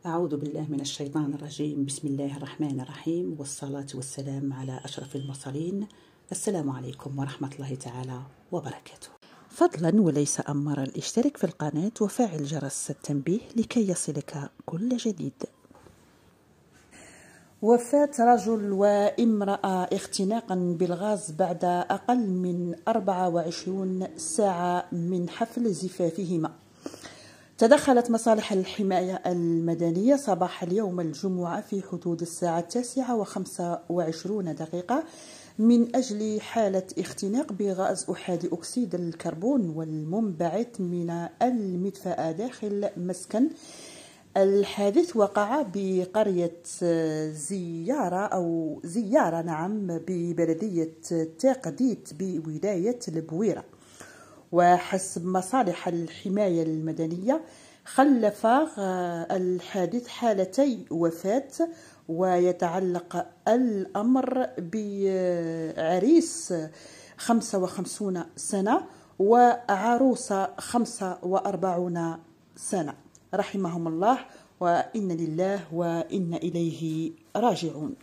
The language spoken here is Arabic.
أعوذ بالله من الشيطان الرجيم. بسم الله الرحمن الرحيم، والصلاة والسلام على أشرف المرسلين. السلام عليكم ورحمة الله تعالى وبركاته. فضلا وليس أمرا، اشترك في القناة وفعل جرس التنبيه لكي يصلك كل جديد. وفاة رجل وامرأة اختناقا بالغاز بعد أقل من 24 ساعة من حفل زفافهما. تدخلت مصالح الحماية المدنية صباح اليوم الجمعة في حدود الساعة 9:25 من أجل حالة اختناق بغاز أحادي أكسيد الكربون والمنبعث من المدفأة داخل مسكن. الحادث وقع بقرية زيارة ببلدية تاقديت بولاية البويرة. وحسب مصالح الحماية المدنية خلف الحادث حالتي وفاة، ويتعلق الأمر بعريس 55 سنة وعروسة 45 سنة رحمهم الله، وإن لله وإن إليه راجعون.